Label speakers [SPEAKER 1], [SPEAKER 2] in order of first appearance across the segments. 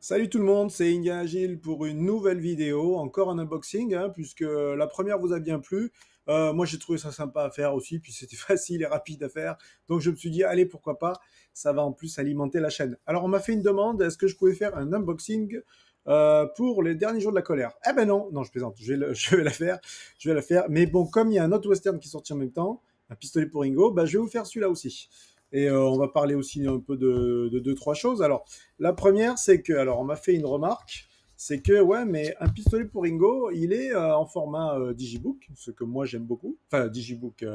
[SPEAKER 1] Salut tout le monde, c'est Inga Agile pour une nouvelle vidéo, encore un unboxing, hein, puisque la première vous a bien plu. Moi j'ai trouvé ça sympa à faire aussi, puis c'était facile et rapide à faire. Donc je me suis dit, allez, pourquoi pas, ça va en plus alimenter la chaîne. Alors on m'a fait une demande, est-ce que je pouvais faire un unboxing pour les derniers jours de la colère? Eh ben non, non je plaisante, je vais la faire. Mais bon, comme il y a un autre western qui est sorti en même temps, un pistolet pour Ringo, bah, je vais vous faire celui-là aussi. Et on va parler aussi un peu de deux, trois choses. Alors, la première, c'est que, alors on m'a fait une remarque, c'est que, ouais, mais un pistolet pour Ringo, il est en format Digibook, ce que moi j'aime beaucoup. Enfin, Digibook,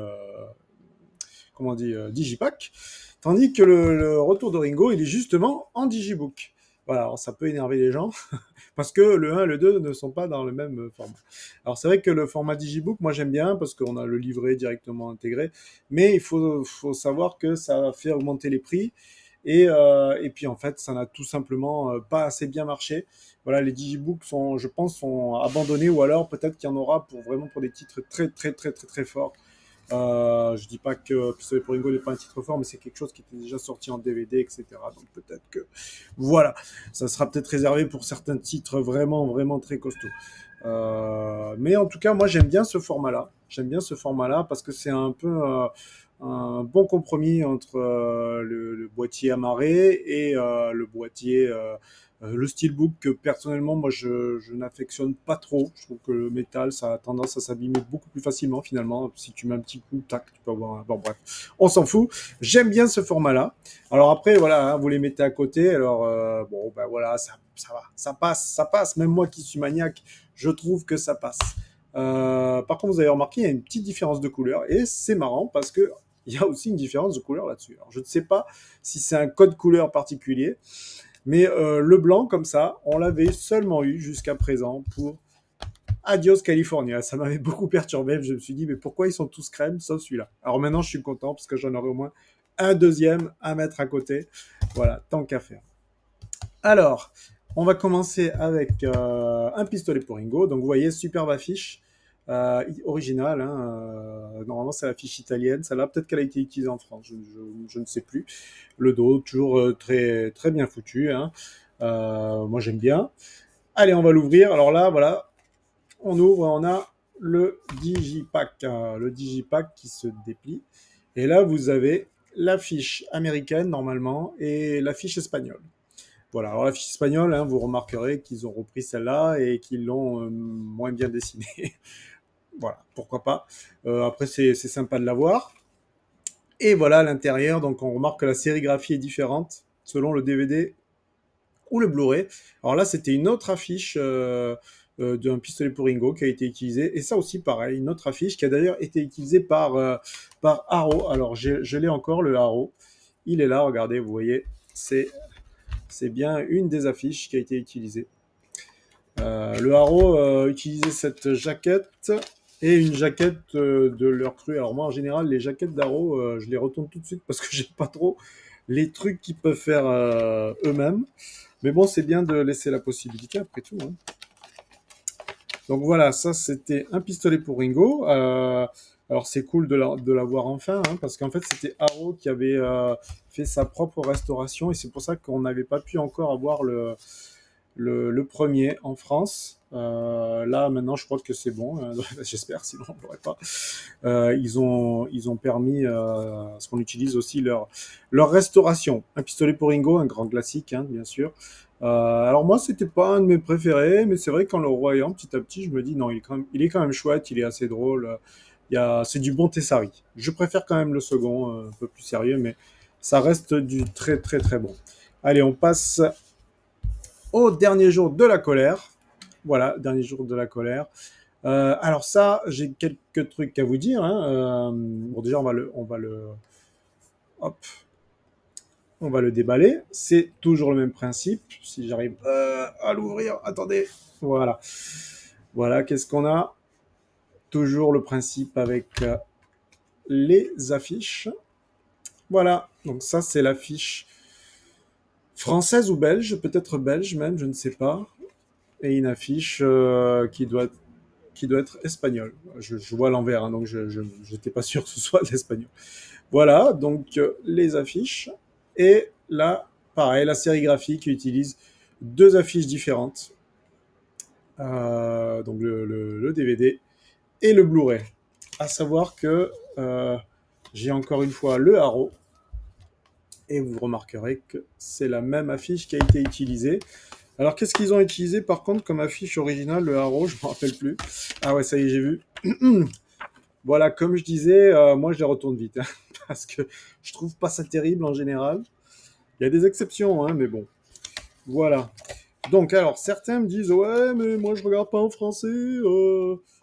[SPEAKER 1] comment on dit, Digipack. Tandis que le retour de Ringo, il est justement en Digibook. Voilà, alors ça peut énerver les gens, parce que le 1 et le 2 ne sont pas dans le même format. Alors c'est vrai que le format Digibook, moi j'aime bien, parce qu'on a le livret directement intégré, mais il faut savoir que ça fait augmenter les prix, et puis en fait, ça n'a tout simplement pas assez bien marché. Voilà, les digibooks sont, je pense, sont abandonnés, ou alors peut-être qu'il y en aura pour vraiment pour des titres très très très très très forts. Je dis pas que Pistolet pour Ringo n'est pas un titre fort, mais c'est quelque chose qui était déjà sorti en DVD, etc. Donc peut-être que voilà, ça sera peut-être réservé pour certains titres vraiment vraiment très costauds. Mais en tout cas, moi j'aime bien ce format-là. J'aime bien ce format-là parce que c'est un peu un bon compromis entre le boîtier amarré et le boîtier, le steelbook que personnellement moi je n'affectionne pas trop. Je trouve que le métal ça a tendance à s'abîmer beaucoup plus facilement finalement. Si tu mets un petit coup, tac, tu peux avoir un... Bon bref, on s'en fout. J'aime bien ce format-là. Alors après voilà, hein, vous les mettez à côté. Alors bon ben voilà, ça va, ça passe. Même moi qui suis maniaque, je trouve que ça passe. Par contre, vous avez remarqué, il y a une petite différence de couleur et c'est marrant parce que il y a aussi une différence de couleur là-dessus. Alors, je ne sais pas si c'est un code couleur particulier, mais le blanc, comme ça, on l'avait seulement eu jusqu'à présent pour Adios California. Ça m'avait beaucoup perturbé. Je me suis dit, mais pourquoi ils sont tous crème sauf celui-là? Alors maintenant, je suis content parce que j'en aurai au moins un deuxième à mettre à côté. Voilà, tant qu'à faire. Alors, on va commencer avec un pistolet pour Ringo. Donc, vous voyez, superbe affiche. Originale, hein, normalement c'est l'affiche italienne, celle-là peut-être qu'elle a été utilisée en France, je ne sais plus. Le dos toujours très très bien foutu, hein. Moi j'aime bien. Allez, on va l'ouvrir. Alors là, voilà, on ouvre, on a le Digipack qui se déplie. Et là, vous avez l'affiche américaine normalement et l'affiche espagnole. Voilà, alors la fiche espagnole, hein, vous remarquerez qu'ils ont repris celle-là et qu'ils l'ont moins bien dessinée. Voilà, pourquoi pas. Après, c'est sympa de l'avoir. Et voilà, à l'intérieur, donc on remarque que la sérigraphie est différente selon le DVD ou le Blu-ray. Alors là, c'était une autre affiche d'un pistolet pour Ringo qui a été utilisée. Et ça aussi, pareil, une autre affiche qui a d'ailleurs été utilisée par Arrow. Alors, je l'ai encore, le Arrow. Il est là, regardez, vous voyez, c'est bien une des affiches qui a été utilisée. Le Haro utilisait cette jaquette et une jaquette de leur cru. Alors moi, en général, les jaquettes d'Haro, je les retourne tout de suite parce que j'aime pas trop les trucs qu'ils peuvent faire eux-mêmes. Mais bon, c'est bien de laisser la possibilité après tout, hein. Donc voilà, ça c'était un pistolet pour Ringo. Alors c'est cool de l'avoir enfin, hein, parce qu'en fait c'était Haro qui avait fait sa propre restauration et c'est pour ça qu'on n'avait pas pu encore avoir le premier en France. Là, maintenant, je crois que c'est bon. J'espère, sinon on ne l'aurait pas. Ils ont permis ce qu'on utilise aussi leur restauration. Un pistolet pour Ringo, un grand classique, hein, bien sûr. Alors moi, c'était pas un de mes préférés, mais c'est vrai qu'en le voyant petit à petit, je me dis non, il est quand même chouette, il est assez drôle. C'est du bon Tessari. Je préfère quand même le second, un peu plus sérieux, mais ça reste du très très très bon. Allez, on passe au dernier jour de la colère. Voilà, dernier jour de la colère. Alors ça, j'ai quelques trucs à vous dire, hein. Bon, déjà, hop, on va le déballer. C'est toujours le même principe. Si j'arrive à l'ouvrir, attendez. Voilà. Voilà, qu'est-ce qu'on a? Toujours le principe avec les affiches. Voilà, donc ça, c'est l'affiche française ou belge, peut-être belge même, je ne sais pas. Et une affiche qui doit être espagnole. Je vois l'envers, hein, donc je n'étais pas sûr que ce soit l'espagnol. Voilà, donc les affiches. Et là, pareil, la sérigraphie qui utilise deux affiches différentes, donc le DVD et le Blu-ray. À savoir que j'ai encore une fois le haro, et vous remarquerez que c'est la même affiche qui a été utilisée. Alors, qu'est-ce qu'ils ont utilisé par contre comme affiche originale, le haro? Je ne me rappelle plus. Ah ouais, ça y est, j'ai vu. Voilà, comme je disais, moi je les retourne vite, hein, parce que je trouve pas ça terrible en général. Il y a des exceptions, hein, mais bon. Voilà. Donc, alors, certains me disent, ouais, mais moi je regarde pas en français.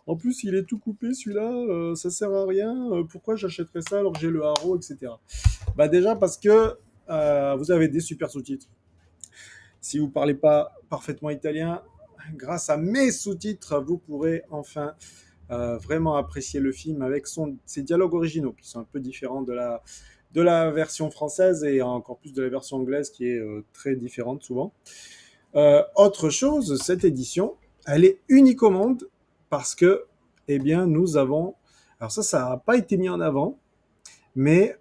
[SPEAKER 1] En plus, il est tout coupé celui-là, ça sert à rien. Pourquoi j'achèterais ça alors que j'ai le haro, etc. Bah déjà parce que vous avez des super sous-titres. Si vous parlez pas parfaitement italien, grâce à mes sous-titres, vous pourrez enfin vraiment apprécier le film avec ses dialogues originaux, qui sont un peu différents de la version française et encore plus de la version anglaise, qui est très différente souvent. Autre chose, cette édition, elle est unique au monde parce que, eh bien, nous avons... Alors ça n'a pas été mis en avant, mais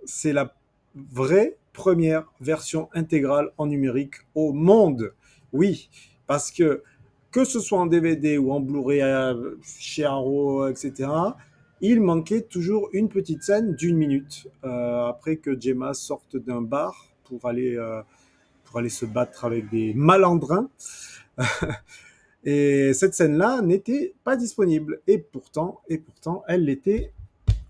[SPEAKER 1] c'est la vraie première version intégrale en numérique au monde. Oui, parce que ce soit en DVD ou en Blu-ray chez Arrow, etc., il manquait toujours une petite scène d'une minute après que Gemma sorte d'un bar pour aller se battre avec des malandrins. Et cette scène-là n'était pas disponible. Et pourtant, elle l'était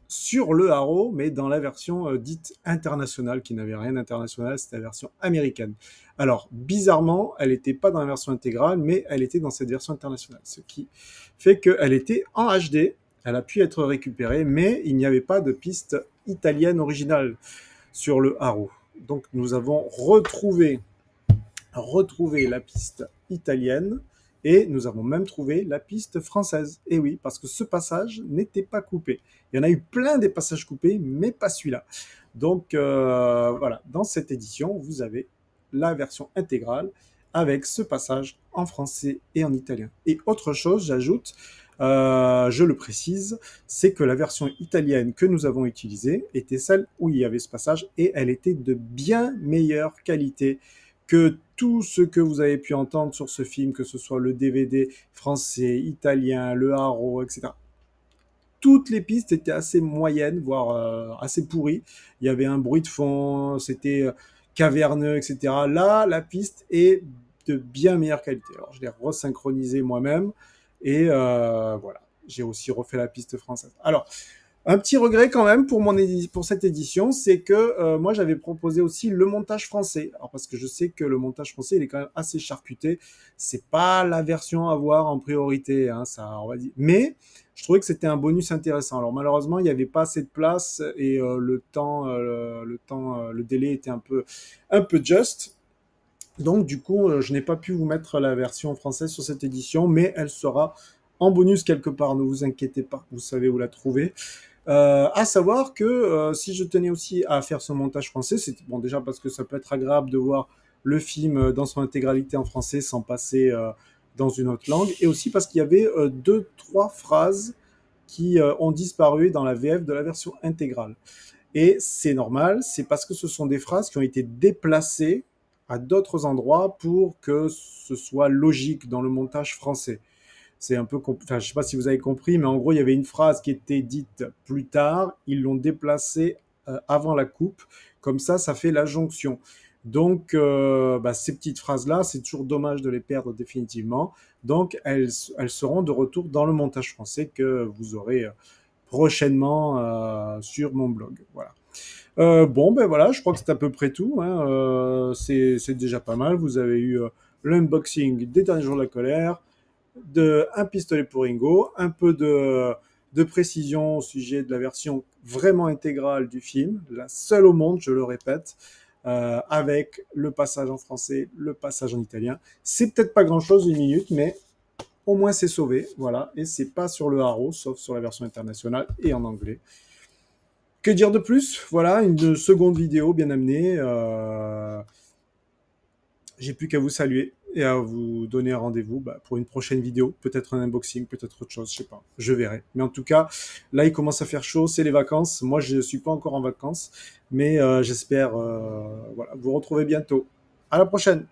[SPEAKER 1] sur le haro, mais dans la version dite internationale, qui n'avait rien d'international, c'était la version américaine. Alors, bizarrement, elle n'était pas dans la version intégrale, mais elle était dans cette version internationale, ce qui fait qu'elle était en HD, elle a pu être récupérée, mais il n'y avait pas de piste italienne originale sur le haro. Donc, nous avons retrouvé la piste italienne, et nous avons même trouvé la piste française. Et oui, parce que ce passage n'était pas coupé. Il y en a eu plein des passages coupés, mais pas celui-là. Donc voilà, dans cette édition, vous avez la version intégrale avec ce passage en français et en italien. Et autre chose, j'ajoute, je le précise, c'est que la version italienne que nous avons utilisée était celle où il y avait ce passage et elle était de bien meilleure qualité que tout ce que vous avez pu entendre sur ce film, que ce soit le DVD français, italien, le haro, etc. Toutes les pistes étaient assez moyennes, voire assez pourries. Il y avait un bruit de fond, c'était caverneux, etc. Là, la piste est de bien meilleure qualité. Alors, je l'ai resynchronisé moi-même et voilà. J'ai aussi refait la piste française. Alors, un petit regret quand même pour cette édition, c'est que moi j'avais proposé aussi le montage français. Alors parce que je sais que le montage français il est quand même assez charcuté. C'est pas la version à voir en priorité, hein, ça on va dire. Mais je trouvais que c'était un bonus intéressant. Alors malheureusement il n'y avait pas assez de place et le délai était un peu juste. Donc du coup je n'ai pas pu vous mettre la version française sur cette édition, mais elle sera en bonus quelque part. Ne vous inquiétez pas, vous savez où la trouver. À savoir que si je tenais aussi à faire ce montage français, c'est bon déjà parce que ça peut être agréable de voir le film dans son intégralité en français sans passer dans une autre langue, et aussi parce qu'il y avait deux, trois phrases qui ont disparu dans la VF de la version intégrale. Et c'est normal, c'est parce que ce sont des phrases qui ont été déplacées à d'autres endroits pour que ce soit logique dans le montage français. C'est un peu, enfin, je sais pas si vous avez compris, mais en gros, il y avait une phrase qui était dite plus tard, ils l'ont déplacée avant la coupe, comme ça fait la jonction. Donc, ces petites phrases-là, c'est toujours dommage de les perdre définitivement. Donc, elles seront de retour dans le montage français que vous aurez prochainement sur mon blog. Voilà. Bon, ben voilà, je crois que c'est à peu près tout, hein. C'est déjà pas mal. Vous avez eu l'unboxing des derniers jours de la colère, un pistolet pour Ringo, un peu de précision au sujet de la version vraiment intégrale du film, la seule au monde, je le répète, avec le passage en français, le passage en italien. C'est peut-être pas grand-chose, une minute, mais au moins c'est sauvé, voilà, et c'est pas sur le haro, sauf sur la version internationale et en anglais. Que dire de plus? Voilà, une seconde vidéo bien amenée. J'ai plus qu'à vous saluer et à vous donner rendez-vous pour une prochaine vidéo, peut-être un unboxing, peut-être autre chose, je sais pas, je verrai. Mais en tout cas, là il commence à faire chaud, c'est les vacances. Moi je suis pas encore en vacances, mais j'espère voilà, vous retrouver bientôt. À la prochaine.